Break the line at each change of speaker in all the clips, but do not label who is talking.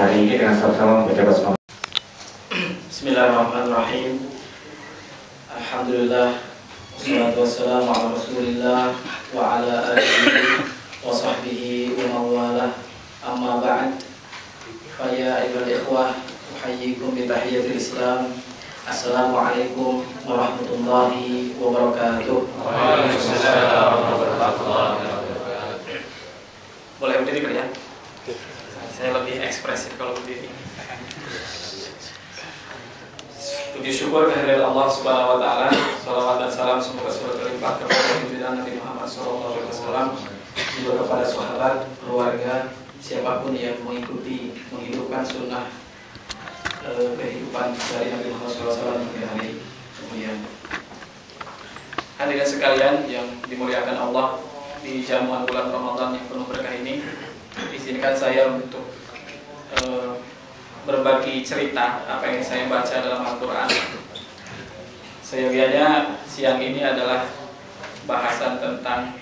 hari ini dengan sama-sama membaca basmalah.
Bismillahirrahmanirrahim. Alhamdulillah, wassalatu wassalamu ala Rasulillah wa ala alihi wa sahbihi wa mawalah. Amma ba'd. Fa ya ayyuhal ikhwah, uhayyikum bi tahiyyatil Islam. Assalamualaikum warahmatullahi wabarakatuh.
Waalaikumsalam warahmatullahi wabarakatuh.
Boleh berdiri Pak ya? Saya lebih ekspresif kalau berdiri. Puji syukur kehadirat Allah Subhanahu wa taala. Salawat dan salam semoga selalu terlimpah kepada junjungan Nabi Muhammad sallallahu alaihi wasallam, juga kepada sahabat, keluarga, siapapun yang mengikuti menghidupkan sunnah kehidupan dari Nabi Muhammad sallallahu alaihi wasallam hingga hari kemudian. Hadirin sekalian yang dimuliakan Allah, di jamuan bulan Ramadan yang penuh berkah ini, izinkan saya untuk berbagi cerita apa yang saya baca dalam Al-Quran. Seyogianya siang ini adalah bahasan tentang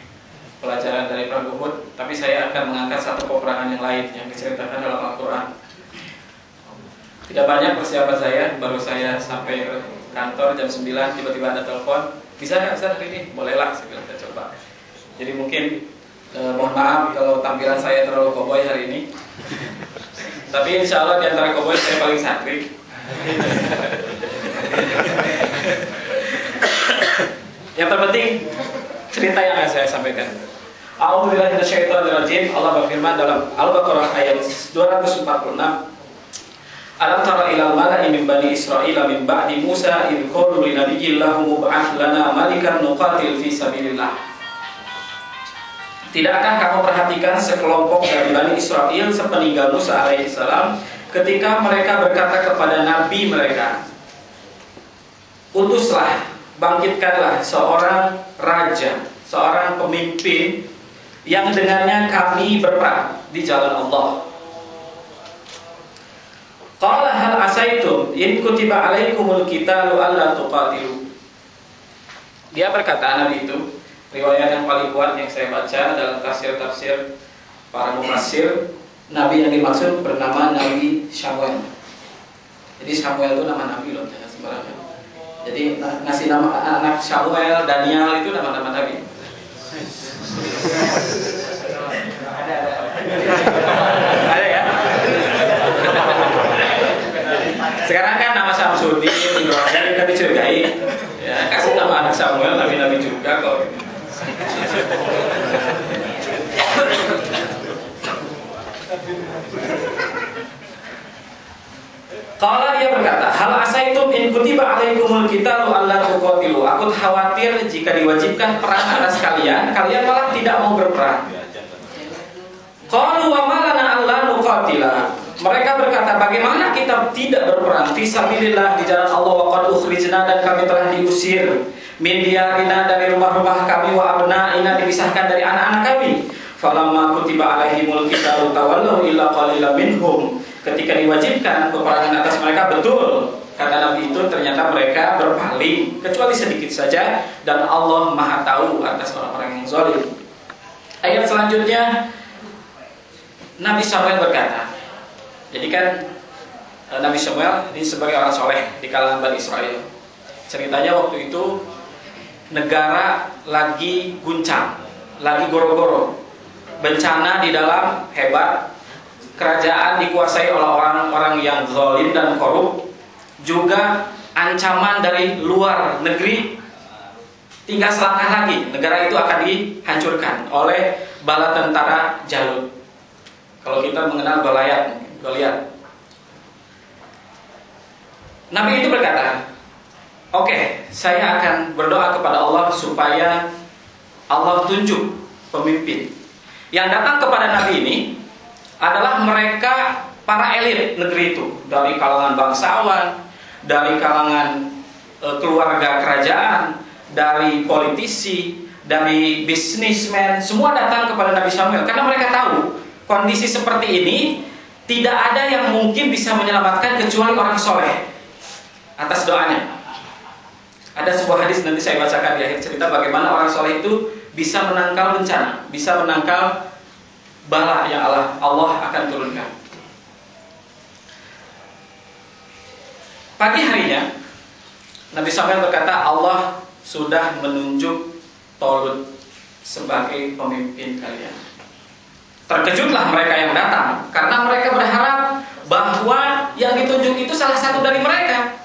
pelajaran dari Perang Uhud, tapi saya akan mengangkat satu peperangan yang lain yang diceritakan dalam Al-Quran. Tidak banyak persiapan saya, baru saya sampai ke kantor jam 9, tiba-tiba ada telepon, bisa nggak Ustaz hari ini? Bolehlah, saya bilang kita coba. Jadi mungkin mohon maaf kalau tampilan saya terlalu cowboy hari ini. Tapi insya Allah di antara cowboy saya paling santri. Yang terpenting cerita yang akan saya sampaikan. A'udzubillahi minasyaitonirrajim. Allah berfirman dalam Al-Baqarah ayat 246. Alam tara ilal mala'i min bani Israil min ba'di Musa idh qalu li nabiyyin lahum mub'ath lana malikan nuqatil fi sabilillah. Tidakkah kamu perhatikan sekelompok dari Bani Israel sepeninggal Musa alaihissalam ketika mereka berkata kepada nabi mereka, utuslah, bangkitkanlah seorang raja, seorang pemimpin yang dengannya kami berperang di jalan Allah. Qala hal asaitum in kutiba alaikumul qitalu alla tuqatilu. Dia berkata, nabi itu, riwayat yang paling kuat yang saya baca dalam tafsir-tafsir para mufassir, nabi yang dimaksud bernama Nabi Samuel. Jadi Samuel itu nama nabi loh, jangan sembarangan. Jadi ngasih nama anak Samuel, Daniel itu nama-nama nabi. Ada ya? Sekarang kan nama Samsudin, Ibrahim kan dicurigai. Ya, kasih nama anak Samuel, nabi-nabi juga kok. Kalau dia berkata, hal asaitum in kutiba alaikumul qitalu alla tuqatilu. Aku khawatir jika diwajibkan perang atas kalian, kalian malah tidak mau berperang. Qalu wa malana alla nuqatila. Mereka berkata, bagaimana kita tidak berperang fi sabilillah di jalan Allah, wa qad ukhrijna, dan kami telah diusir min diyarina, dari rumah-rumah kami, wa abnaina, dipisahkan dari anak-anak kami. Falamma kutiba alaihimul qitalu tawallaw illa qalilan minhum. Ketika diwajibkan peperangan atas mereka, betul kata Nabi itu, ternyata mereka berpaling, kecuali sedikit saja, dan Allah Maha tahu atas orang-orang yang zalim. Ayat selanjutnya Nabi Samuel berkata, jadi kan Nabi Samuel ini sebagai orang soleh di kalangan Bani Israel. Ceritanya waktu itu negara lagi guncang, lagi goro-goro, bencana di dalam hebat, kerajaan dikuasai oleh orang-orang yang zalim dan korup, juga ancaman dari luar negeri. Tinggal selangkah lagi negara itu akan dihancurkan oleh bala tentara Jalut. Kalau kita mengenal Goliat. Nabi itu berkata, oke, saya akan berdoa kepada Allah supaya Allah tunjuk pemimpin. Yang datang kepada Nabi ini adalah mereka para elit negeri itu, dari kalangan bangsawan, dari kalangan keluarga kerajaan, dari politisi, dari bisnismen, semua datang kepada Nabi Samuel karena mereka tahu kondisi seperti ini tidak ada yang mungkin bisa menyelamatkan kecuali orang soleh atas doanya. Ada sebuah hadis nanti saya bacakan di akhir cerita bagaimana orang soleh itu bisa menangkal bencana, bisa menangkal bala yang Allah akan turunkan. Pagi harinya Nabi Samuel berkata, Allah sudah menunjuk Tolut sebagai pemimpin kalian. Terkejutlah mereka yang datang, karena mereka berharap bahwa yang ditunjuk itu salah satu dari mereka.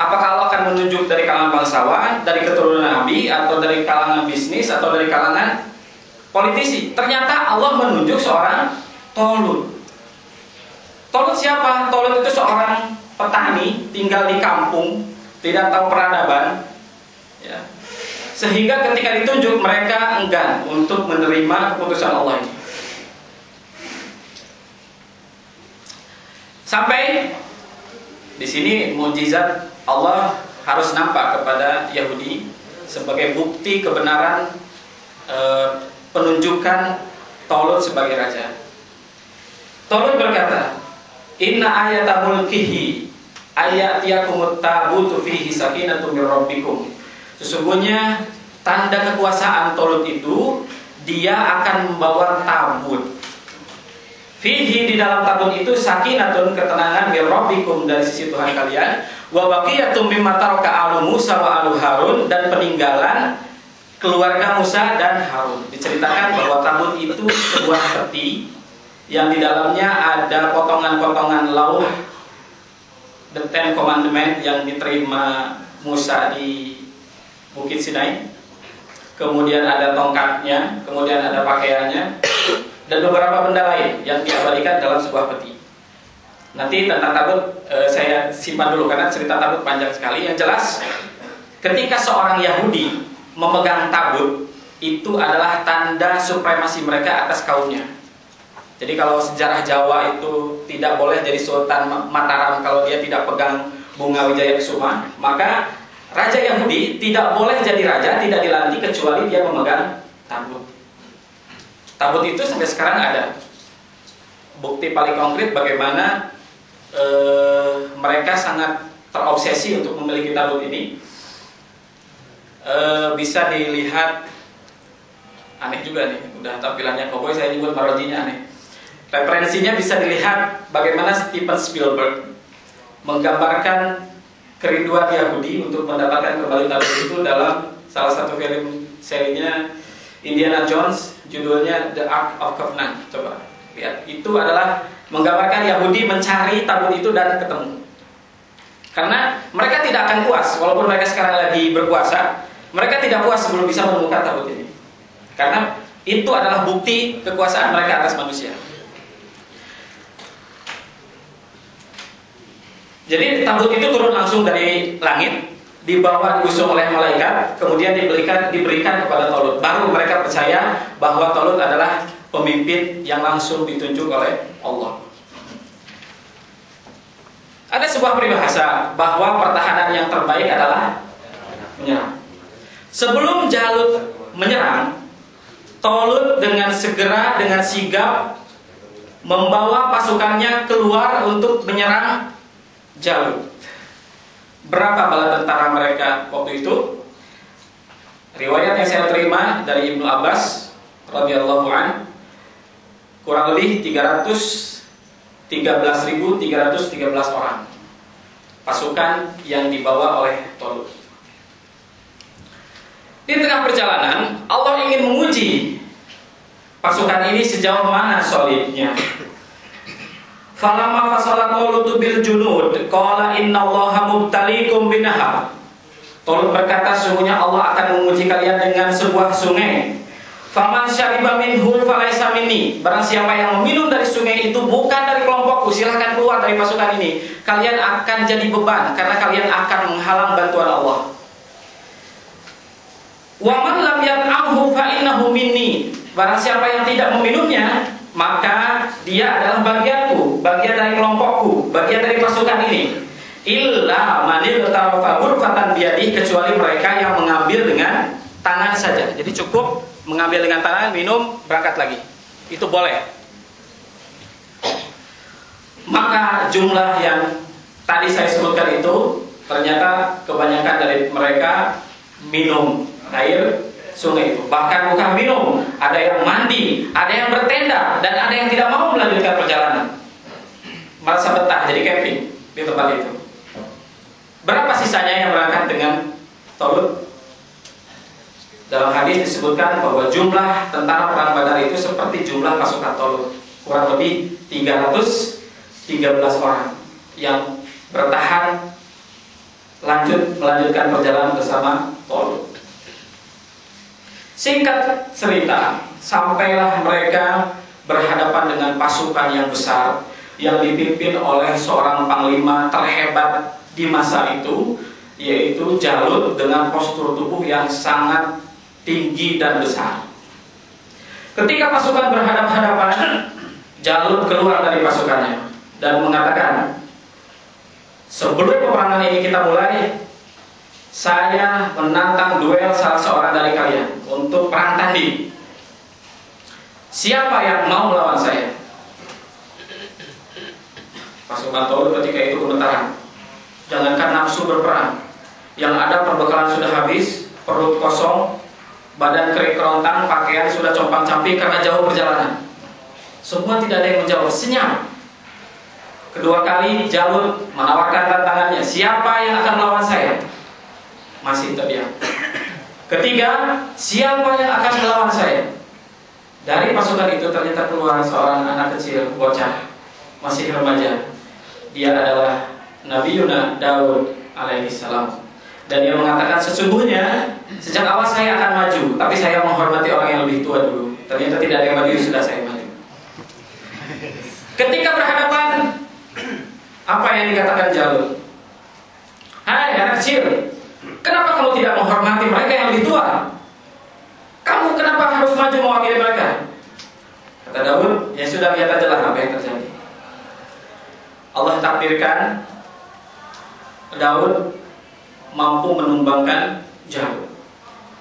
Apakah Allah akan menunjuk dari kalangan bangsawan, dari keturunan Nabi, atau dari kalangan bisnis, atau dari kalangan politisi? Ternyata Allah menunjuk seorang Tolut. Tolut siapa? Tolut itu seorang petani, tinggal di kampung, tidak tahu peradaban, ya. Sehingga ketika ditunjuk mereka enggan untuk menerima keputusan Allah ini. Sampai di sini mukjizat Allah harus nampak kepada Yahudi sebagai bukti kebenaran penunjukan Tolut sebagai raja. Tolut berkata, Inna ayata mulkihi ayatiyakumut tabutu fihi sakinatun min rabbikum. Sesungguhnya tanda kekuasaan Tolut itu, dia akan membawa tabut. Fihi, di dalam tabut itu, sakinatun, ketenangan, min rabbikum, dari sisi Tuhan kalian, wa baqiyatum mimma taraka alu Musa wa alu Harun, dan peninggalan keluarga Musa dan Harun. Diceritakan bahwa tabut itu sebuah peti yang di dalamnya ada potongan-potongan lauh, the Ten Commandment yang diterima Musa di Bukit Sinai. Kemudian ada tongkatnya, kemudian ada pakaiannya, dan beberapa benda lain yang diabadikan dalam sebuah peti. Nanti tentang tabut saya simpan dulu karena cerita tabut panjang sekali. Yang jelas, ketika seorang Yahudi memegang tabut, itu adalah tanda supremasi mereka atas kaumnya. Jadi kalau sejarah Jawa itu tidak boleh jadi Sultan Mataram kalau dia tidak pegang bunga Wijaya Kusuma, maka Raja Yahudi tidak boleh jadi raja, tidak dilantik kecuali dia memegang tabut. Tabut itu sampai sekarang ada. Bukti paling konkret bagaimana mereka sangat terobsesi untuk memiliki tabut ini. Bisa dilihat, aneh juga nih, udah tampilannya koboi, saya nyebut marojinya aneh. Referensinya bisa dilihat bagaimana Steven Spielberg menggambarkan kerinduan Yahudi untuk mendapatkan kembali tabut itu dalam salah satu film serinya Indiana Jones, judulnya The Ark of Covenant. Coba lihat, itu adalah menggambarkan Yahudi mencari tabut itu dan ketemu. Karena mereka tidak akan puas, walaupun mereka sekarang lagi berkuasa, mereka tidak puas sebelum bisa menemukan tabut ini. Karena itu adalah bukti kekuasaan mereka atas manusia. Jadi tabut itu turun langsung dari langit, dibawa diusung oleh malaikat, kemudian diberikan kepada Tolut. Baru mereka percaya bahwa Tolut adalah pemimpin yang langsung ditunjuk oleh Allah. Ada sebuah peribahasa bahwa pertahanan yang terbaik adalah menyerang. Sebelum Jalut menyerang, Tolut dengan segera, dengan sigap membawa pasukannya keluar untuk menyerang Jalut. Berapa bala tentara mereka waktu itu? Riwayat yang saya terima dari Ibnu Abbas radhiyallahu an, kurang lebih 13.313 orang pasukan yang dibawa oleh Tolut. Di tengah perjalanan, Allah ingin menguji pasukan ini sejauh mana solidnya. Falamma fasala Tolutu bil junud qala innallaha mubtaliikum binahar. Tolut berkata, sungguhnya Allah akan menguji kalian dengan sebuah sungai. Faman syariba minhu falaisa minni. Barang siapa yang meminum dari sungai itu bukan dari kelompokku, silahkan keluar dari pasukan ini. Kalian akan jadi beban karena kalian akan menghalang bantuan Allah. Wa man lam yat'amhu fa innahu minni. Barang siapa yang tidak meminumnya, maka dia adalah bagianku, bagian dari kelompokku, bagian dari pasukan ini. Illa manil tarafabur fatan biadih, kecuali mereka yang mengambil dengan tangan saja. Jadi cukup mengambil dengan tangan, minum, berangkat lagi. Itu boleh. Maka jumlah yang tadi saya sebutkan itu, ternyata kebanyakan dari mereka minum air sungai itu. Bahkan bukan minum, ada yang mandi, ada yang bertenda, dan ada yang tidak mau melanjutkan perjalanan, merasa betah jadi camping. di tempat itu. Berapa sisanya yang berangkat dengan Talut? Dalam hadis disebutkan bahwa jumlah tentara perang Badar itu seperti jumlah pasukan Talut, kurang lebih 313 orang yang bertahan melanjutkan perjalanan bersama Talut. Singkat cerita, sampailah mereka berhadapan dengan pasukan yang besar yang dipimpin oleh seorang panglima terhebat di masa itu, yaitu Jalut, dengan postur tubuh yang sangat tinggi dan besar. Ketika pasukan berhadapan-hadapan, Jalut keluar dari pasukannya dan mengatakan, sebelum peperangan ini kita mulai, saya menantang duel salah seorang dari kalian untuk perang tanding. Siapa yang mau melawan saya? Pasukan Talut ketika itu gemetaran. Jangankan nafsu berperang, yang ada perbekalan sudah habis, perut kosong, badan kering kerontang, pakaian sudah compang-camping karena jauh perjalanan. Semua tidak ada yang menjawab, senyap. Kedua kali Jalut menawarkan tantangannya, siapa yang akan melawan saya? Masih terdiam. Ketiga, siapa yang akan melawan saya? Dari pasukan itu ternyata keluar seorang anak kecil, bocah, masih remaja. Dia adalah Nabi Yuna Daud alaihissalam. Dan dia mengatakan, sesungguhnya sejak awal saya akan maju, tapi saya menghormati orang yang lebih tua dulu. Ternyata tidak ada yang maju, sudah saya maju. Ketika berhadapan, apa yang dikatakan Jalut? Hai anak kecil, kenapa kamu tidak menghormati mereka yang lebih tua? Kamu kenapa harus maju mewakili mereka? Kata Daud, ya sudah, lihat aja lah apa yang terjadi. Allah takdirkan Daud mampu menumbangkan Jalut.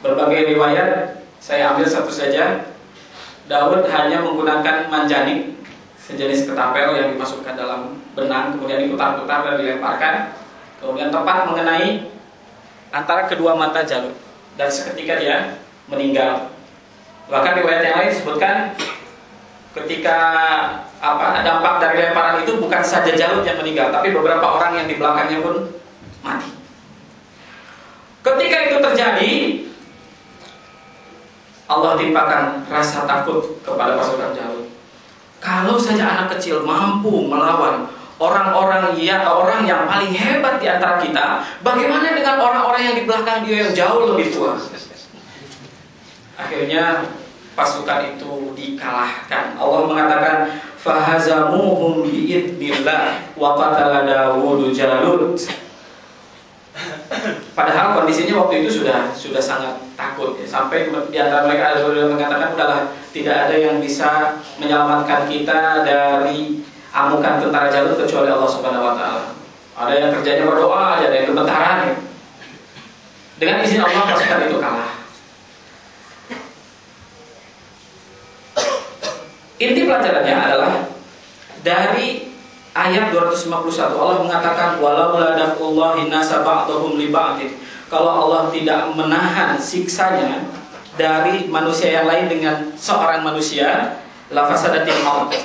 Berbagai riwayat, saya ambil satu saja. Daud hanya menggunakan manjanik, sejenis ketapel yang dimasukkan dalam benang, kemudian diputar-putar dan dilemparkan, kemudian tepat mengenai antara kedua mata Jalut, dan seketika dia meninggal. Bahkan riwayat yang lain disebutkan ketika dampak dari lemparan itu bukan saja Jalut yang meninggal, tapi beberapa orang yang di belakangnya pun mati. Ketika itu terjadi, Allah timpakan rasa takut kepada pasukan Jalut. Kalau saja anak kecil mampu melawan orang yang paling hebat di antara kita, bagaimana dengan orang-orang yang di belakang dia yang jauh lebih tua? Akhirnya pasukan itu dikalahkan. Allah mengatakan, fahazamuhum biidznillah wa qatala Dawud Jalut. Padahal kondisinya waktu itu sudah sangat takut ya. Sampai di antara mereka ada yang mengatakan, udahlah, tidak ada yang bisa menyelamatkan kita dari amukan tentara Jalut kecuali Allah Subhanahu wa taala. Ada yang kerjanya berdoa, ada yang gemetaran ya. Dengan izin Allah pasukan itu kalah. Inti pelajarannya adalah dari ayat 251, Allah mengatakan, walau la daf'ullahi nasa ba'dahum li ba'din. Kalau Allah tidak menahan siksanya dari manusia yang lain dengan seorang manusia, la fasadatil ardh.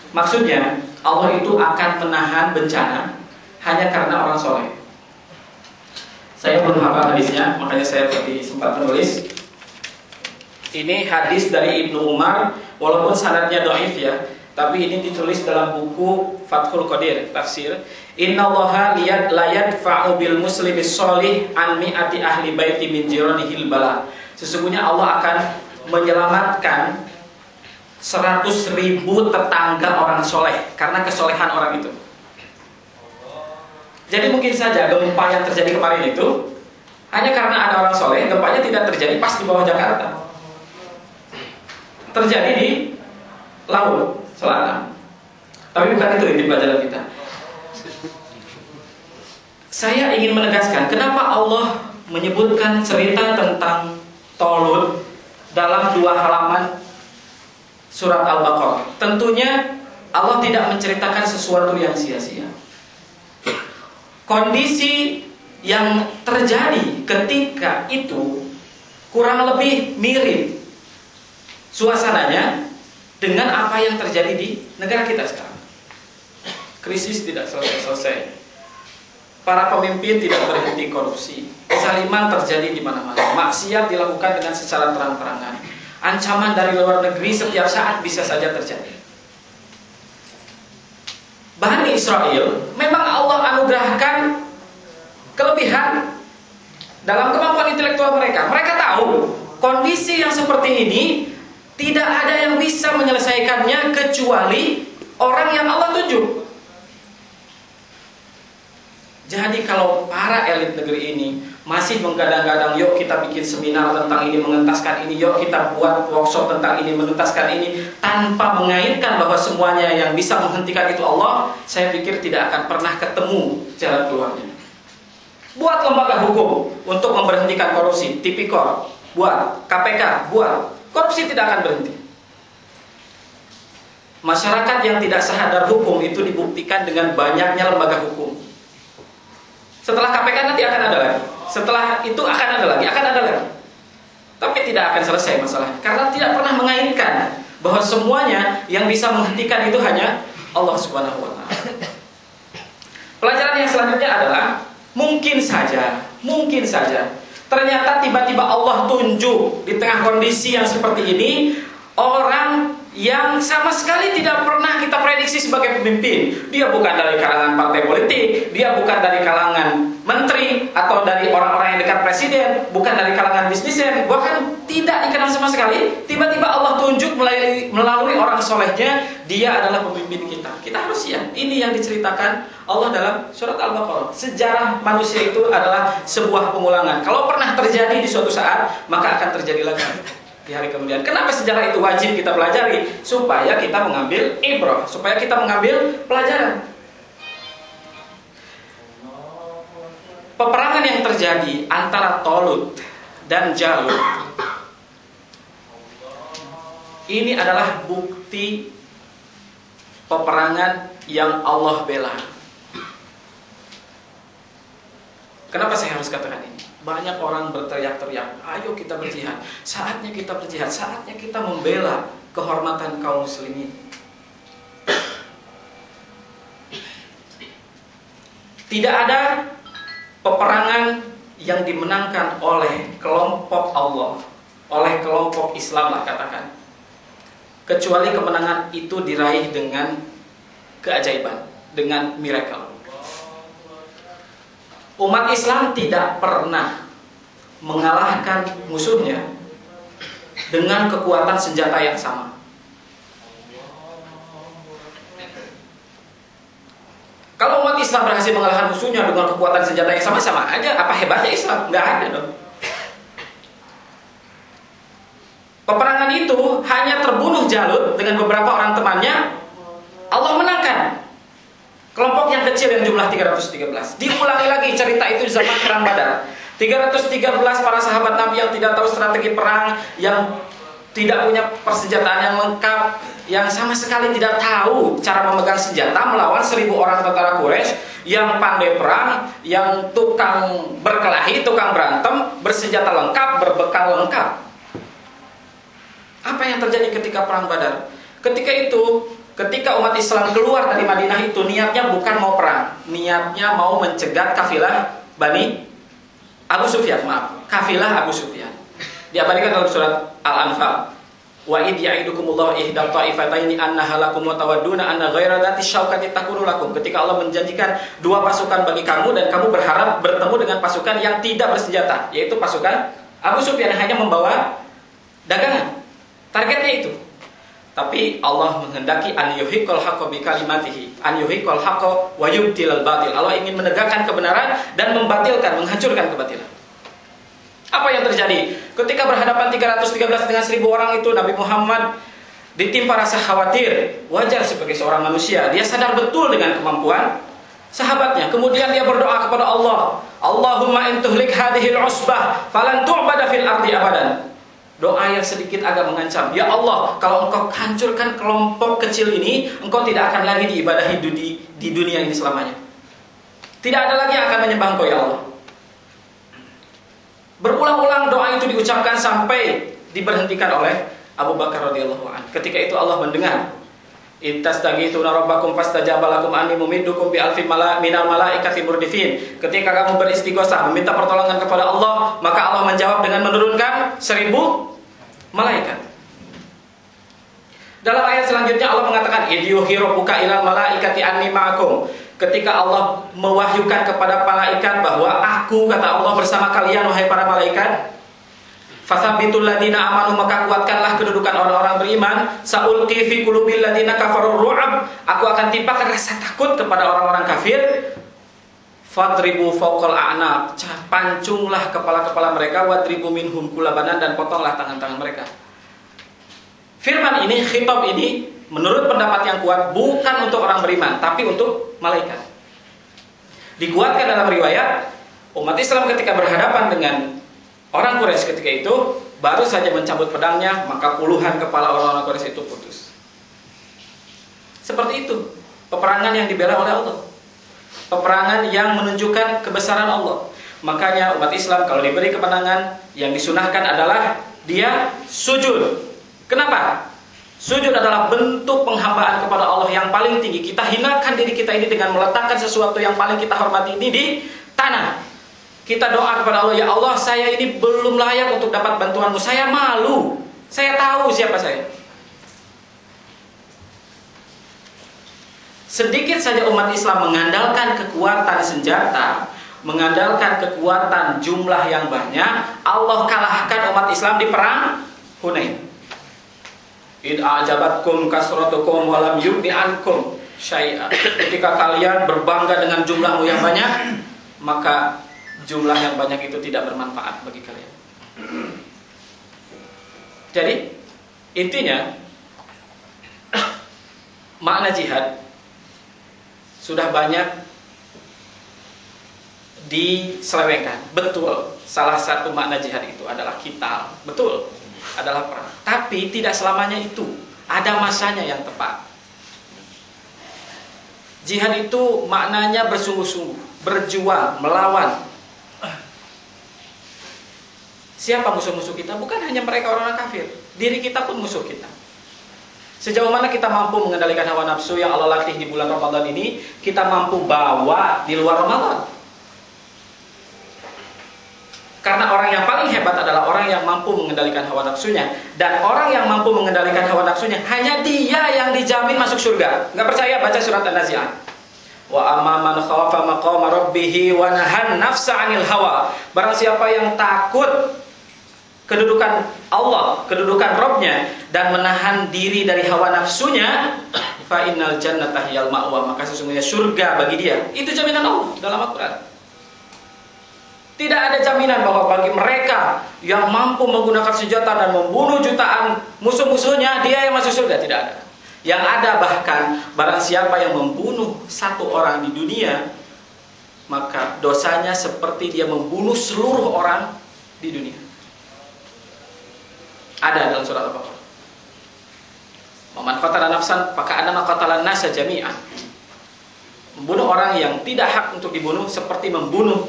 Maksudnya Allah itu akan menahan bencana hanya karena orang soleh. Saya belum hafal hadisnya, makanya saya tadi sempat menulis. Ini hadis dari Ibnu Umar, walaupun sanadnya dhaif ya, tapi ini ditulis dalam buku Fathul Qadir tafsir. Innallaha la yadfa'u bil muslimi sholih an mi'ati ahli baiti min jiranihil bala. Sesungguhnya Allah akan menyelamatkan 100.000 tetangga orang soleh karena kesolehan orang itu. Jadi mungkin saja gempa yang terjadi kemarin itu hanya karena ada orang soleh, gempanya tidak terjadi pas di bawah Jakarta, terjadi di laut selatan. Tapi bukan itu inti pelajaran kita. Saya ingin menegaskan kenapa Allah menyebutkan cerita tentang Talut dalam 2 halaman surat Al-Baqarah. Tentunya Allah tidak menceritakan sesuatu yang sia-sia. Kondisi yang terjadi ketika itu kurang lebih mirip suasananya dengan apa yang terjadi di negara kita sekarang. krisis tidak selesai-selesai. Para pemimpin tidak berhenti korupsi. Kezaliman terjadi di mana-mana. Maksiat dilakukan dengan secara terang-terangan. Ancaman dari luar negeri setiap saat bisa saja terjadi. Bani Israel memang Allah anugerahkan kelebihan dalam kemampuan intelektual mereka. Mereka tahu kondisi yang seperti ini tidak ada yang bisa menyelesaikannya kecuali orang yang Allah tunjuk. Jadi kalau para elit negeri ini masih menggadang-gadang, yuk kita bikin seminar tentang ini, mengentaskan ini, yuk kita buat workshop tentang ini, menuntaskan ini, tanpa mengaitkan bahwa semuanya yang bisa menghentikan itu Allah, saya pikir tidak akan pernah ketemu jalan keluarnya. Buat lembaga hukum untuk memberhentikan korupsi, Tipikor, buat KPK, buat, korupsi tidak akan berhenti. Masyarakat yang tidak sadar hukum itu dibuktikan dengan banyaknya lembaga hukum. Setelah KPK nanti akan ada lagi. Setelah itu akan ada lagi, Tapi tidak akan selesai masalahnya karena tidak pernah mengaitkan bahwa semuanya yang bisa menghentikan itu hanya Allah Subhanahu wa taala. Pelajaran yang selanjutnya adalah mungkin saja ternyata tiba-tiba Allah tunjuk di tengah kondisi yang seperti ini orang yang sama sekali tidak pernah kita prediksi sebagai pemimpin. Dia bukan dari kalangan partai politik, dia bukan dari kalangan menteri atau dari orang-orang yang dekat presiden, bukan dari kalangan bisnismen, bahkan tidak dikenal sama sekali. Tiba-tiba Allah tunjuk melalui orang solehnya, dia adalah pemimpin kita. Kita harus siap. Ini yang diceritakan Allah dalam surat Al-Baqarah. Sejarah manusia itu adalah sebuah pengulangan. Kalau pernah terjadi di suatu saat, maka akan terjadi lagi di hari kemudian. Kenapa sejarah itu wajib kita pelajari? Supaya kita mengambil ibrah, supaya kita mengambil pelajaran. Peperangan yang terjadi antara Tolut dan Jalut ini adalah bukti peperangan yang Allah bela. Kenapa saya harus katakan ini? Banyak orang berteriak-teriak, ayo kita berjihad. Saatnya kita berjihad, saatnya kita membela kehormatan kaum muslimin. Tidak ada peperangan yang dimenangkan oleh kelompok Allah, oleh kelompok Islam lah katakan, kecuali kemenangan itu diraih dengan keajaiban, dengan miracle. Umat Islam tidak pernah mengalahkan musuhnya dengan kekuatan senjata yang sama. Kalau umat Islam berhasil mengalahkan musuhnya dengan kekuatan senjata yang sama aja. Apa hebatnya Islam? Nggak ada dong. Peperangan itu hanya terbunuh Jalut dengan beberapa orang temannya. Allah menangkan kelompok yang kecil yang jumlah 313. Diulangi lagi cerita itu di zaman perang Badar. 313 para sahabat Nabi yang tidak tahu strategi perang, yang tidak punya persenjataan yang lengkap, yang sama sekali tidak tahu cara memegang senjata, melawan 1000 orang tentara Quraisy yang pandai perang, yang tukang berkelahi, tukang berantem, bersenjata lengkap, berbekal lengkap. Apa yang terjadi ketika perang Badar? Ketika umat Islam keluar dari Madinah itu, niatnya bukan mau perang, niatnya mau mencegat kafilah Bani Abu Sufyan, kafilah Abu Sufyan. Diabadikan dalam surat Al-Anfal. Wa id ya'idukumullahu ihda ta'ifataini annaha lakum wa tawadduna anna ghaira dzati syaukati takunu lakum. Ketika Allah menjanjikan dua pasukan bagi kamu dan kamu berharap bertemu dengan pasukan yang tidak bersenjata, yaitu pasukan Abu Sufyan yang hanya membawa dagangan. Targetnya itu. Tapi Allah menghendaki an yuhiqal haqqa bi kalimatihi, an yuhiqal haqqa wa yubtilal batil. Allah ingin menegakkan kebenaran dan membatilkan, menghancurkan kebatilan. Apa yang terjadi? Ketika berhadapan 313 dengan 1000 orang itu, Nabi Muhammad ditimpa rasa khawatir. Wajar sebagai seorang manusia, dia sadar betul dengan kemampuan sahabatnya. Kemudian dia berdoa kepada Allah, Allahumma in tuhlik hadhil usbah falan tu'bada fil ardi abadan. Doa yang sedikit agak mengancam. Ya Allah, kalau engkau hancurkan kelompok kecil ini, engkau tidak akan lagi diibadahi di dunia ini selamanya. Tidak ada lagi yang akan menyembah engkau ya Allah. Berulang-ulang doa itu diucapkan sampai diberhentikan oleh Abu Bakar radhiyallahu anhu. Ketika itu Allah mendengar Ittastaghitsuna rabbakum fastajaba lakum anni mumiddukum bi alfin minal malaikati murdifin. Ketika kamu beristighosah meminta pertolongan kepada Allah, maka Allah menjawab dengan menurunkan 1000 malaikat. Dalam ayat selanjutnya Allah mengatakan idyuhi rabbuka ilal malaikati anni ma'akum. Ketika Allah mewahyukan kepada malaikat bahwa aku, kata Allah, bersama kalian wahai para malaikat. Fathabitul ladina amanu, maka kuatkanlah kedudukan orang-orang beriman. Saulqi fi qulubil ladina kafaru ru'ab, aku akan timpakan rasa takut kepada orang-orang kafir. Fadribu fawqal a'naq, pancunglah kepala-kepala mereka. Wadribu minhum kulabanan, dan potonglah tangan-tangan mereka. Firman ini, khitab ini, menurut pendapat yang kuat bukan untuk orang beriman, tapi untuk malaikat. Dikuatkan dalam riwayat, umat Islam ketika berhadapan dengan orang Quraisy ketika itu baru saja mencabut pedangnya, maka puluhan kepala orang-orang Quraisy itu putus. Seperti itu peperangan yang dibela oleh Allah, peperangan yang menunjukkan kebesaran Allah. Makanya umat Islam kalau diberi kemenangan, yang disunahkan adalah dia sujud. Kenapa? Sujud adalah bentuk penghambaan kepada Allah yang paling tinggi. Kita hinakan diri kita ini dengan meletakkan sesuatu yang paling kita hormati ini di tanah. Kita doa kepada Allah, ya Allah, saya ini belum layak untuk dapat bantuanmu. Saya malu. Saya tahu siapa saya. Sedikit saja umat Islam mengandalkan kekuatan senjata, mengandalkan kekuatan jumlah yang banyak, Allah kalahkan umat Islam di perang Hunain. Id a'jabatkum kasratukum wa lam yughni ankum syai'a. Ketika kalian berbangga dengan jumlahmu yang banyak, maka jumlah yang banyak itu tidak bermanfaat bagi kalian. Jadi intinya makna jihad sudah banyak diselewengkan. Betul, salah satu makna jihad itu adalah qital. Betul, adalah perang. Tapi tidak selamanya itu. Ada masanya yang tepat. Jihad itu maknanya bersungguh-sungguh, berjuang, melawan. Siapa musuh-musuh kita? Bukan hanya mereka orang-orang kafir. Diri kita pun musuh kita. Sejauh mana kita mampu mengendalikan hawa nafsu yang Allah latih di bulan Ramadan ini, kita mampu bawa di luar Ramadan. Karena orang yang paling hebat adalah orang yang mampu mengendalikan hawa nafsunya. Dan orang yang mampu mengendalikan hawa nafsunya, hanya dia yang dijamin masuk surga. Nggak percaya? Baca surat An-Nazi'at. Wa amma man khafa maqama rabbih wa nahan nafsa 'anil hawa. Barang siapa yang takut kedudukan Allah, kedudukan Rabb-nya, dan menahan diri dari hawa nafsunya, fa innal jannata hiyal ma'wa, maka sesungguhnya surga bagi dia. Itu jaminan Allah dalam Al-Qur'an. Tidak ada jaminan bahwa bagi mereka yang mampu menggunakan senjata dan membunuh jutaan musuh-musuhnya, dia yang masuk surga. Tidak ada. Yang ada bahkan, barang siapa yang membunuh satu orang di dunia, maka dosanya seperti dia membunuh seluruh orang di dunia. Ada dalam surat Al-Baqarah. Man qatala nafsan faka'annama qatala an-nasa jami'an. Membunuh orang yang tidak hak untuk dibunuh seperti membunuh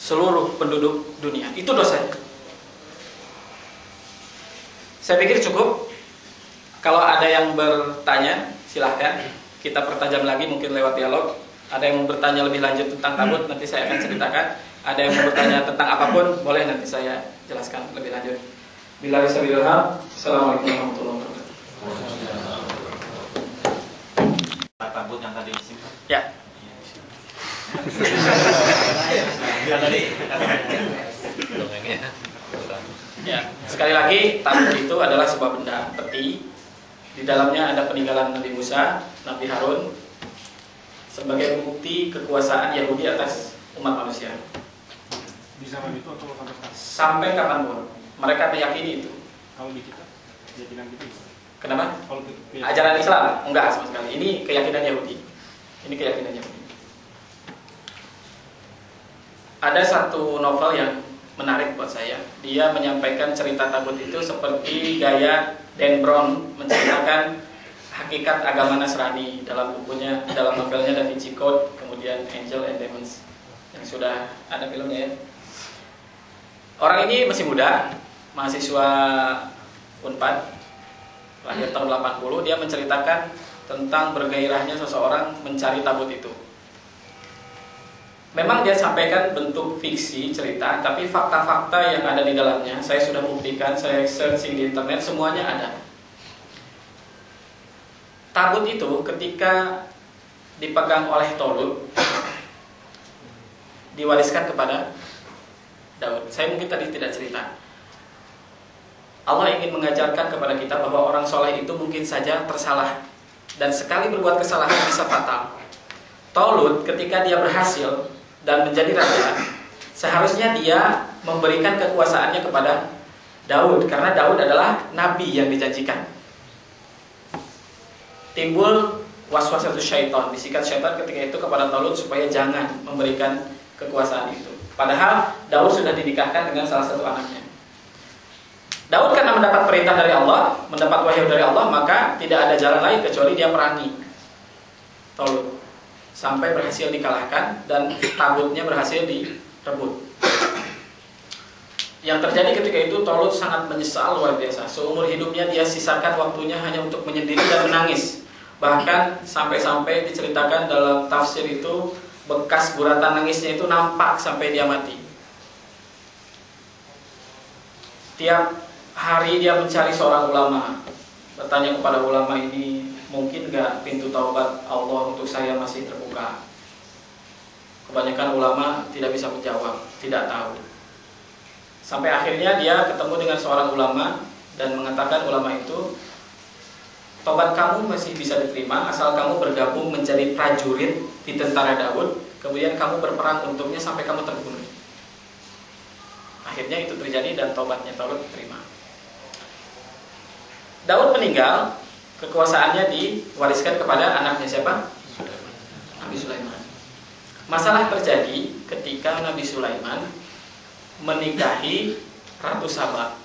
seluruh penduduk dunia. Itu dosanya. Saya pikir cukup. Kalau ada yang bertanya, silahkan. Kita pertajam lagi mungkin lewat dialog. Ada yang mau bertanya lebih lanjut tentang tabut, nanti saya akan ceritakan. Ada yang mau bertanya tentang apapun, boleh nanti saya jelaskan lebih lanjut. Billahi taufiq. Assalamualaikum warahmatullahi wabarakatuh.
Tabut yang tadi disimpan.
Ya. Ya, sekali lagi, tabut itu adalah sebuah benda peti. Di dalamnya ada peninggalan Nabi Musa, Nabi Harun, sebagai bukti kekuasaan Yahudi atas umat manusia.
Di zaman itu atau sampai sekarang?
Sampai kapanpun, mereka meyakini itu.
Kalau di kita, keyakinan kita.
Kenapa?
Kalau
Ajaran Islam? Enggak sama sekali. Ini keyakinan Yahudi. Ini keyakinan Yahudi. Ada satu novel yang menarik buat saya. Dia menyampaikan cerita tabut itu seperti gaya Dan Brown menceritakan hakikat agama Nasrani dalam bukunya, dalam novelnya Da Vinci Code, kemudian Angel and Demons yang sudah ada filmnya ya. Orang ini masih muda, mahasiswa Unpad, lahir tahun 80. Dia menceritakan tentang bergairahnya seseorang mencari tabut itu. Memang dia sampaikan bentuk fiksi cerita, tapi fakta-fakta yang ada di dalamnya saya sudah buktikan, saya searching di internet, semuanya ada. Tabut itu ketika dipegang oleh Tolut diwariskan kepada Daud. Saya mungkin tadi tidak cerita. Allah ingin mengajarkan kepada kita bahwa orang soleh itu mungkin saja tersalah, dan sekali berbuat kesalahan bisa fatal. Tolut ketika dia berhasil dan menjadi raja, seharusnya dia memberikan kekuasaannya kepada Daud, karena Daud adalah nabi yang dijanjikan. Timbul waswasatus syaitan, bisikan syaitan ketika itu kepada Tolut supaya jangan memberikan kekuasaan itu. Padahal Daud sudah dinikahkan dengan salah satu anaknya. Daud karena mendapat perintah dari Allah, mendapat wahyu dari Allah, maka tidak ada jalan lain kecuali dia perangi Tolut sampai berhasil dikalahkan dan tabutnya berhasil direbut. Yang terjadi ketika itu, Tolut sangat menyesal luar biasa. Seumur hidupnya dia sisakan waktunya hanya untuk menyendiri dan menangis. Bahkan sampai-sampai diceritakan dalam tafsir itu, bekas guratan nangisnya itu nampak sampai dia mati. Tiap hari dia mencari seorang ulama, bertanya kepada ulama ini, mungkin gak pintu taubat Allah untuk saya masih terbuka? Kebanyakan ulama tidak bisa menjawab, tidak tahu. Sampai akhirnya dia ketemu dengan seorang ulama dan mengatakan ulama itu, tobat kamu masih bisa diterima asal kamu bergabung menjadi prajurit di tentara Daud, kemudian kamu berperang untuknya sampai kamu terbunuh. Akhirnya itu terjadi dan tobatnya Tolut diterima. Daud meninggal, kekuasaannya diwariskan kepada anaknya siapa? Nabi Sulaiman. Masalah terjadi ketika Nabi Sulaiman menikahi Ratu Saba,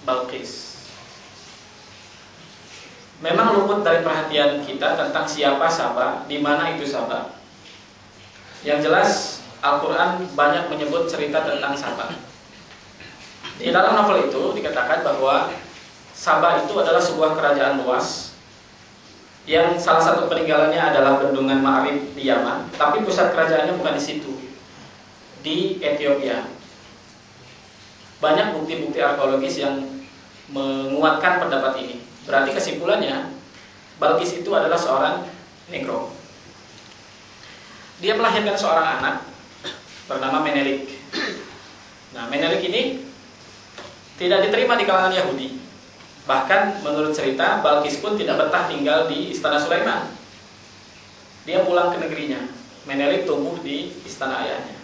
Balqis. Memang luput dari perhatian kita tentang siapa Saba, di mana itu Saba. Yang jelas Al-Quran banyak menyebut cerita tentang Saba. Di dalam novel itu dikatakan bahwa Saba itu adalah sebuah kerajaan luas yang salah satu peninggalannya adalah bendungan Ma'rib di Yaman, tapi pusat kerajaannya bukan di situ, di Ethiopia. Banyak bukti-bukti arkeologis yang menguatkan pendapat ini. Berarti kesimpulannya, Balqis itu adalah seorang negro. Dia melahirkan seorang anak bernama Menelik. Nah, Menelik ini tidak diterima di kalangan Yahudi. Bahkan menurut cerita, Balqis pun tidak betah tinggal di istana Sulaiman. Dia pulang ke negerinya. Menelik tumbuh di istana ayahnya.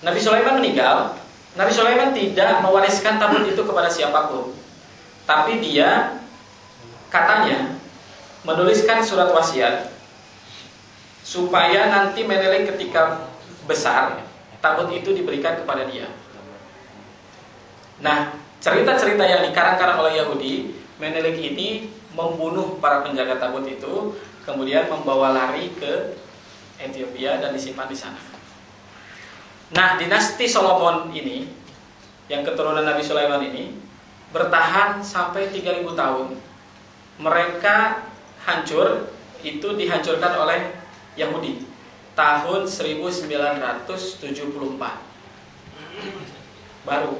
Nabi Sulaiman meninggal. Nabi Sulaiman tidak mewariskan tabut itu kepada siapapun, tapi dia katanya menuliskan surat wasiat supaya nanti Menelik ketika besar, tabut itu diberikan kepada dia. Nah, cerita-cerita yang dikarang-karang oleh Yahudi, Menelik ini membunuh para penjaga tabut itu, kemudian membawa lari ke Ethiopia dan disimpan di sana. Nah, dinasti Solomon ini, yang keturunan Nabi Sulaiman ini, bertahan sampai 3000 tahun. Mereka hancur, itu dihancurkan oleh Yahudi tahun 1974 baru.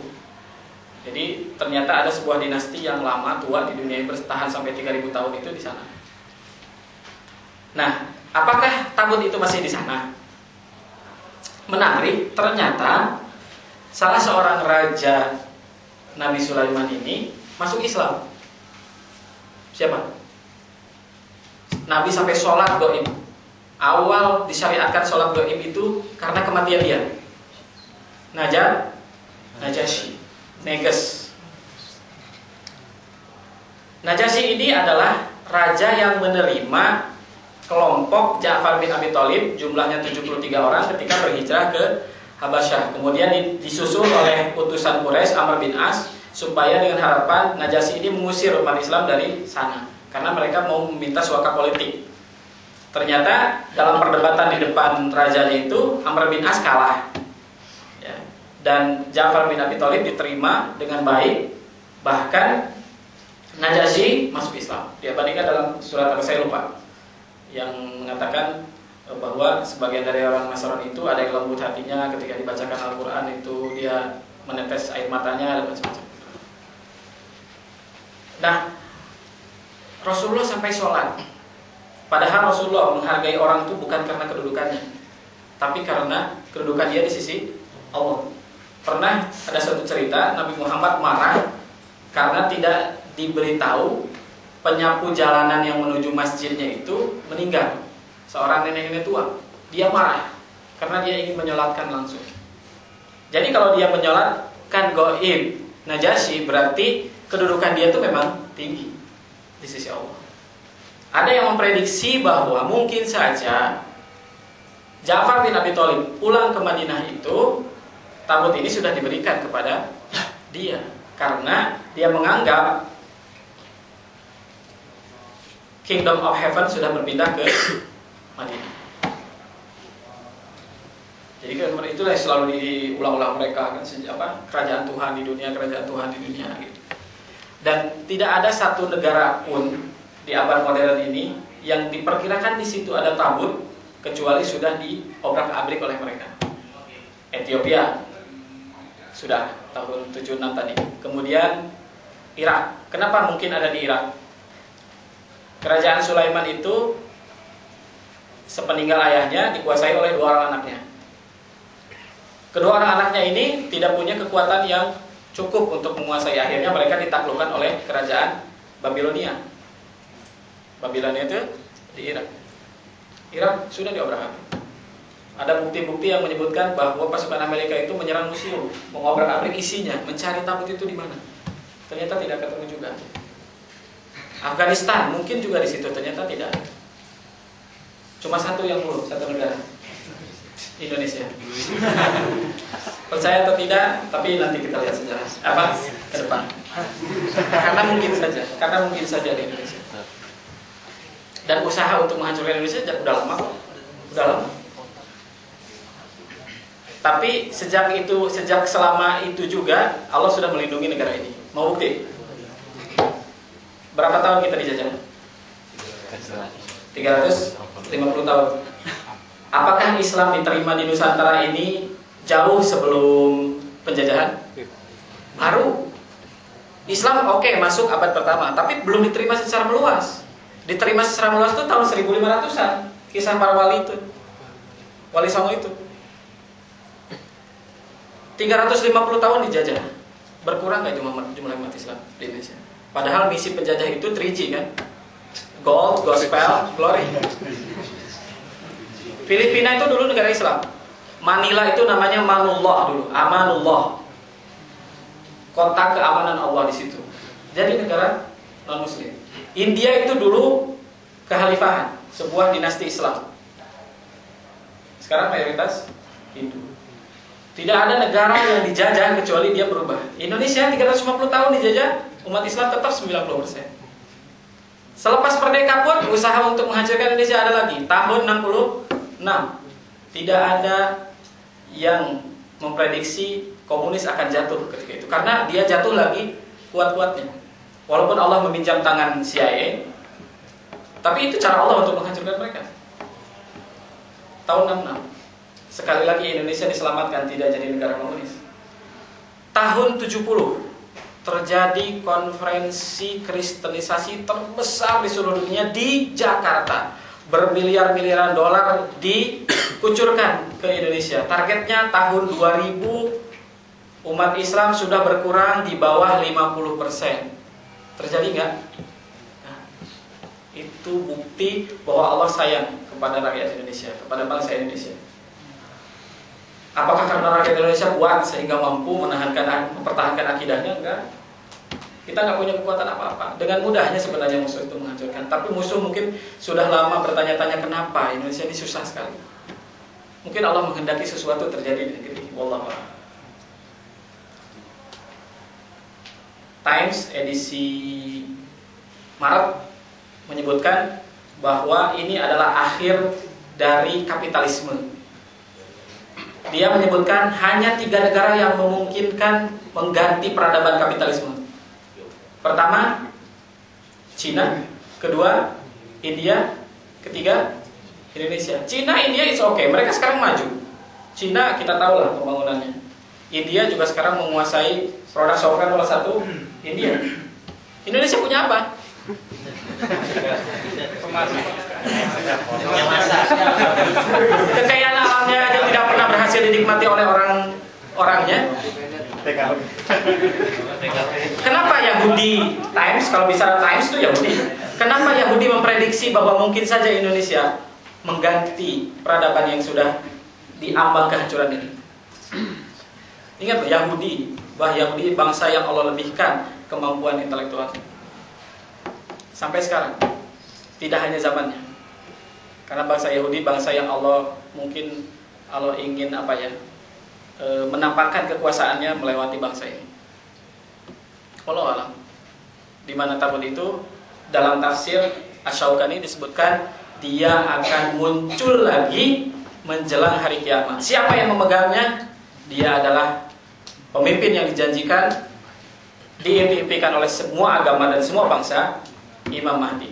Jadi ternyata ada sebuah dinasti yang lama tua di dunia yang bertahan sampai 3000 tahun itu di sana. Nah, apakah tabut itu masih di sana? Menarik, ternyata salah seorang raja Nabi Sulaiman ini masuk Islam. Siapa? Nabi sampai sholat goib. Awal disyariatkan sholat goib itu karena kematian dia. Najasyi, Neges. Najasyi ini adalah raja yang menerima kelompok Ja'far bin Abi Thalib, jumlahnya 73 orang ketika berhijrah ke Habasyah. Kemudian disusul oleh utusan Quraisy Amr bin As supaya dengan harapan Najasyi ini mengusir umat Islam dari sana karena mereka mau meminta suaka politik. Ternyata dalam perdebatan di depan rajanya itu Amr bin As kalah, ya. Dan Ja'far bin Abi Thalib diterima dengan baik. Bahkan Najasyi masuk Islam. Dia bandingkan dalam surat apa saya lupa, yang mengatakan bahwa sebagian dari orang Nasrani itu ada yang lembut hatinya ketika dibacakan Al-Quran itu dia menetes air matanya dan macam-macam. Nah, Rasulullah sampai sholat. Padahal Rasulullah menghargai orang itu bukan karena kedudukannya, tapi karena kedudukan dia di sisi Allah. Pernah ada suatu cerita Nabi Muhammad marah karena tidak diberitahu penyapu jalanan yang menuju masjidnya itu meninggal, seorang nenek-nenek tua. Dia marah karena dia ingin menyolatkan langsung. Jadi kalau dia menyolatkan gaib Najasyi, berarti kedudukan dia itu memang tinggi di sisi Allah. Ada yang memprediksi bahwa mungkin saja Ja'far bin Abi Thalib pulang ke Madinah itu, tabut ini sudah diberikan kepada dia, karena dia menganggap Kingdom of Heaven sudah berpindah ke Madinah. Jadi kan itulah yang selalu diulang-ulang mereka kan, kerajaan Tuhan di dunia, kerajaan Tuhan di dunia gitu. Dan tidak ada satu negara pun di abad modern ini yang diperkirakan di situ ada tabut kecuali sudah diobrak-abrik oleh mereka. Ethiopia sudah tahun 76 tadi. Kemudian Irak. Kenapa mungkin ada di Irak? Kerajaan Sulaiman itu sepeninggal ayahnya dikuasai oleh 2 orang anaknya. Kedua orang anaknya ini tidak punya kekuatan yang cukup untuk menguasai. Akhirnya mereka ditaklukkan oleh kerajaan Babilonia. Babilonia itu di Irak. Irak sudah diobrak-abrik. Ada bukti-bukti yang menyebutkan bahwa pasukan Amerika itu menyerang Mosul, mengobrak-abrik isinya, mencari tabut itu di mana. Ternyata tidak ketemu juga. Afghanistan mungkin juga di situ, ternyata tidak. Cuma satu yang belum, satu negara. Indonesia. Percaya atau tidak, tapi nanti kita lihat sejarah ke depan. Karena mungkin saja di Indonesia. Dan usaha untuk menghancurkan Indonesia udah lama kok. Udah lama. Tapi sejak selama itu juga Allah sudah melindungi negara ini. Mau bukti? Berapa tahun kita dijajah? 350 tahun. Apakah Islam diterima di Nusantara ini jauh sebelum penjajahan? Baru. Islam masuk abad pertama, tapi belum diterima secara meluas. Diterima secara meluas itu tahun 1500-an. Kisah para wali itu. Wali Songo itu. 350 tahun dijajah. Berkurang nggak jumlah umat Islam di Indonesia? Padahal misi penjajah itu 3G kan? Gold, Gospel, Glory. Filipina itu dulu negara Islam. Manila itu namanya Manullah dulu, Amanullah. Kota keamanan Allah di situ. Jadi negara non-muslim. India itu dulu kekhalifahan, sebuah dinasti Islam. Sekarang mayoritas Hindu. Tidak ada negara yang dijajah kecuali dia berubah. Indonesia 350 tahun dijajah, umat Islam tetap 90%. Selepas merdeka pun usaha untuk menghancurkan Indonesia ada lagi. Tahun 66 tidak ada yang memprediksi komunis akan jatuh ketika itu, karena dia jatuh lagi kuat-kuatnya. Walaupun Allah meminjam tangan CIA, tapi itu cara Allah untuk menghancurkan mereka. Tahun 66 sekali lagi Indonesia diselamatkan, tidak jadi negara komunis. Tahun 70 terjadi konferensi kristenisasi terbesar di seluruh dunia di Jakarta. Bermiliar-miliaran dolar dikucurkan ke Indonesia. Targetnya tahun 2000 umat Islam sudah berkurang di bawah 50%. Terjadi nggak? Nah, itu bukti bahwa Allah sayang kepada rakyat Indonesia, kepada bangsa Indonesia. Apakah karena rakyat Indonesia kuat sehingga mampu mempertahankan akidahnya? Enggak. Kita nggak punya kekuatan apa-apa. Dengan mudahnya sebenarnya musuh itu menghancurkan. Tapi musuh mungkin sudah lama bertanya-tanya kenapa Indonesia ini susah sekali. Mungkin Allah menghendaki sesuatu terjadi di negeri. Wallahu a'lam. Times edisi Maret menyebutkan bahwa ini adalah akhir dari kapitalisme. Dia menyebutkan hanya 3 negara yang memungkinkan mengganti peradaban kapitalisme. Pertama, Cina, kedua India, ketiga Indonesia. Cina, India is okay, mereka sekarang maju. Cina kita tahu lah pembangunannya. India juga sekarang menguasai produk software nomor 1 India. Indonesia punya apa? Kekayaan alamnya aja tidak pernah berhasil dinikmati oleh orangnya. Kenapa Yahudi Times, kalau bicara Times itu Yahudi, kenapa Yahudi memprediksi bahwa mungkin saja Indonesia mengganti peradaban yang sudah diambang kehancuran ini? Ingat Yahudi, bahwa Yahudi bangsa yang Allah lebihkan kemampuan intelektual. Sampai sekarang, tidak hanya zamannya. Karena bangsa Yahudi bangsa yang Allah mungkin Allah ingin menampakkan kekuasaannya melewati bangsa ini. Wallahu a'lam. Di mana tabut itu dalam tafsir Asy-Syaukani disebutkan dia akan muncul lagi menjelang hari kiamat. Siapa yang memegangnya? Dia adalah pemimpin yang dijanjikan, diimpi-impikan oleh semua agama dan semua bangsa, Imam Mahdi.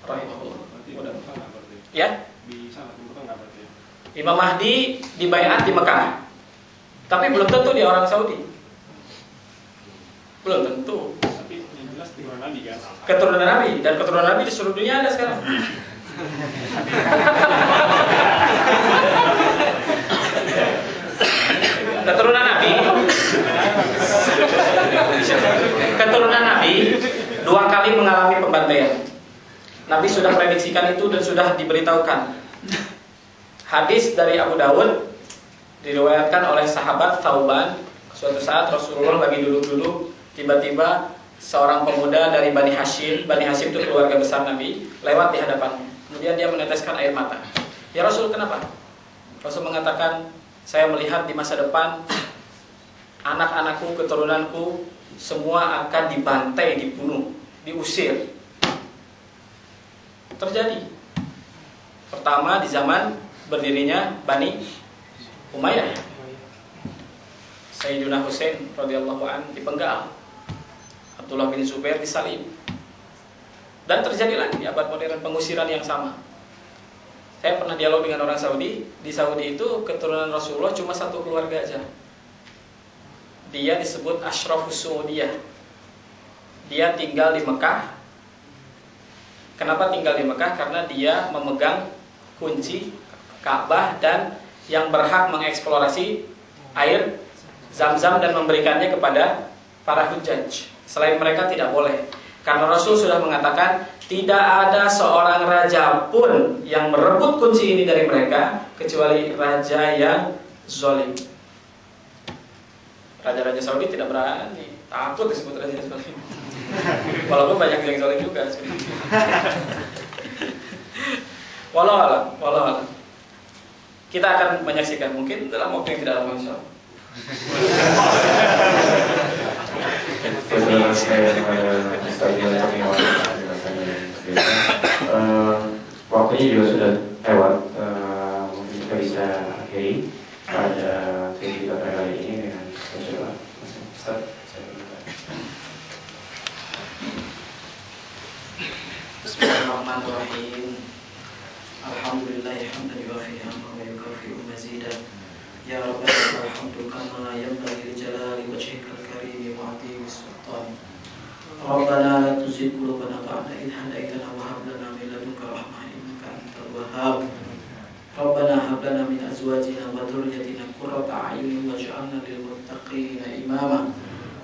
Rahimahullah. Ya? Imam Mahdi dibaiat di Mekah. Tapi belum tentu dia orang Saudi. Belum tentu.
Tapi yang jelas keturunan Nabi kan.
Keturunan Nabi, dan keturunan Nabi di seluruh dunia ada sekarang. Keturunan Nabi 2 kali mengalami pembantaian. Nabi sudah prediksikan itu dan sudah diberitahukan. Hadis dari Abu Dawud diriwayatkan oleh sahabat Thauban. Suatu saat Rasulullah lagi duduk-duduk, tiba-tiba seorang pemuda dari Bani Hashim itu keluarga besar Nabi, lewat di hadapannya. Kemudian dia meneteskan air mata. Ya Rasul, kenapa? Rasul mengatakan, saya melihat di masa depan anak-anakku, keturunanku semua akan dibantai, dibunuh, diusir. Terjadi. Pertama di zaman berdirinya Bani Umayyah. Sayyiduna Husain radhiyallahu an dipenggal. Abdullah bin Zubair disalib. Dan terjadi lagi di abad modern pengusiran yang sama. Saya pernah dialog dengan orang Saudi. Di Saudi itu keturunan Rasulullah cuma 1 keluarga aja. Dia disebut Ashrafus Suudiyah. Dia tinggal di Mekah. Kenapa tinggal di Mekah? Karena dia memegang kunci Ka'bah dan yang berhak mengeksplorasi air Zam-Zam dan memberikannya kepada para hujjaj. Selain mereka tidak boleh. Karena Rasul sudah mengatakan tidak ada seorang raja pun yang merebut kunci ini dari mereka kecuali raja yang zalim. Raja-raja Saudi tidak berani, takut disebut raja zalim. Walaupun banyak yang zalim juga. Wallahu a'lam. Kita akan menyaksikan mungkin dalam waktu yang tidak lama insyaallah.
Waktunya juga sudah lewat. Mungkin kita bisa akhiri pada sesi kita kali ini dengan berdoa.
Bismillahirrahmanirrahim. Alhamdulillahi hamdan yuwafi ni'amahu wa yukafi'u mazidah. Ya Rabbana alhamdu kama yanbaghi li jalali wajhikal karim wa 'azimi sultan. Rabbana la tuzigh qulubana ba'da idh hadaytana wa hab lana min ladunka rahmah innaka antal wahhab. Rabbana hab lana min azwajina wa dhurriyyatina qurrata a'yunin waj'alna lil muttaqina imama.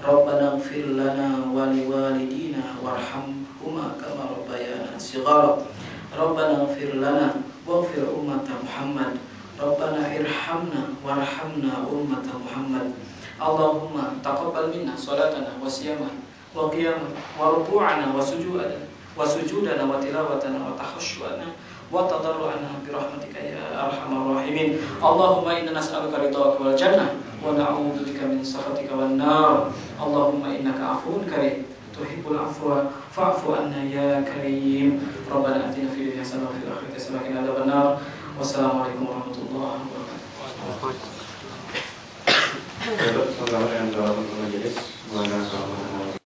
Rabbana ighfir lana wa liwalidina warhamhuma kama rabbayana shighara. Rabbana ighfir lana waghfir ummata Muhammad. Rabbana irhamna warhamna ummata Muhammad. Allahumma taqabbal minna salatana wa siyamana wa qiyamana wa ruku'ana wa sujudana wa tilawatana wa takhashshu'ana wa tadarru'ana bi rahmatika ya arhamar rahimin. Allahumma inna nas'aluka ridhaka wal jannah wa na'udzubika min sakhatika wan nar. Allahumma innaka 'afuwun karim tuhibbul 'afwa fa'fu anna ya karim. Rabbana atina fid dunya hasanah wa fil akhirati hasanah wa qina adzabannar. Wassalamualaikum warahmatullahi wabarakatuh.
Selamat dengan doa untuk majelis.